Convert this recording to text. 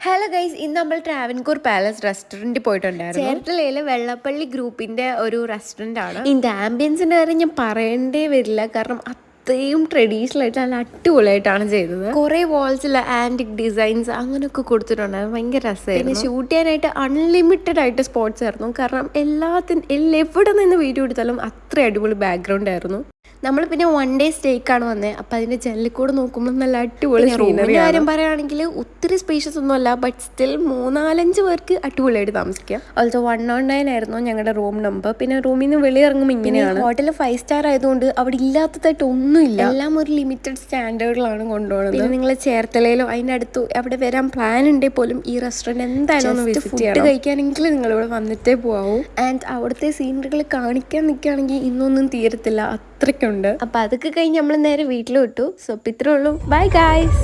Hello guys, ഇന്ന് നമ്മൾ Travancore palace റെസ്റ്റോറൻറ്റിൽ പോയിട്ടുണ്ടായിരുന്നു. ചേർത്തലയിലെ വെള്ളപ്പള്ളി ഗ്രൂപ്പിൻ്റെ ഒരു റെസ്റ്റോറൻ്റ് ആണ്. ഇതിൻ്റെ ആംബിയൻസിൻ്റെ കാര്യം ഞാൻ പറയേണ്ടേ വരില്ല, കാരണം അത്രയും ട്രഡീഷണൽ ആയിട്ട് നല്ല അടിപൊളിയായിട്ടാണ് ചെയ്തത്. കുറേ വാൾസിൽ ആൻറ്റിക് ഡിസൈൻസ് അങ്ങനെയൊക്കെ കൊടുത്തിട്ടുണ്ടായിരുന്നു. ഭയങ്കര രസമായിരുന്നു. പിന്നെ ഷൂട്ട് ചെയ്യാനായിട്ട് അൺലിമിറ്റഡ് ആയിട്ട് സ്പോട്ട്സ് ആയിരുന്നു, കാരണം എവിടെ നിന്ന് വീഡിയോ എടുത്താലും അത്ര അടിപൊളി ബാക്ക്ഗ്രൗണ്ട് ആയിരുന്നു. നമ്മൾ പിന്നെ 1 ഡേ സ്റ്റേക്കാണ് വന്നത്. അപ്പം അതിൻ്റെ ജനലിൽ നോക്കുമ്പോൾ നല്ല അടിപൊളി റൂമിൻ്റെ കാര്യം പറയുകയാണെങ്കിൽ ഒത്തിരി സ്പേഷ്യസ് ഒന്നുമല്ല, ബട്ട് സ്റ്റിൽ 3-4 പേർക്ക് അടിപൊളിയായിട്ട് താമസിക്കുക. ഓൾസോ 109 ആയിരുന്നു ഞങ്ങളുടെ റൂം നമ്പർ. പിന്നെ റൂമിൽ നിന്ന് വെളിയിറങ്ങുമ്പോൾ ഇങ്ങനെയാണ്. ഹോട്ടൽ 5 സ്റ്റാർ ആയതുകൊണ്ട് അവിടെ ഇല്ലാത്തതായിട്ട് ഒന്നുമില്ല, എല്ലാം ഒരു ലിമിറ്റഡ് സ്റ്റാൻഡേർഡിലാണ് കൊണ്ടുപോകുന്നത്. പിന്നെ നിങ്ങൾ ചേർത്തലയിലോ അതിൻ്റെ അടുത്ത് അവിടെ വരാൻ പ്ലാൻ ഉണ്ടെങ്കിൽ പോലും ഈ റെസ്റ്റോറൻറ്റ് എന്തായാലും ഒന്ന് വിസിറ്റ് ചെയ്യണം. ഫുഡ് കഴിക്കാനെങ്കിൽ നിങ്ങളിവിടെ വന്നിട്ടേ പോകാവൂ. ആൻഡ് അവിടുത്തെ സീനറികൾ കാണിക്കാൻ നിൽക്കുകയാണെങ്കിൽ ഇന്നൊന്നും തീരത്തില്ല, അത്രയ്ക്കുണ്ട്. അപ്പം അതൊക്കെ കഴിഞ്ഞ് നമ്മൾ നേരെ വീട്ടിൽ വിട്ടു. സോ ഇത്രേ ഉള്ളൂ. Bye guys.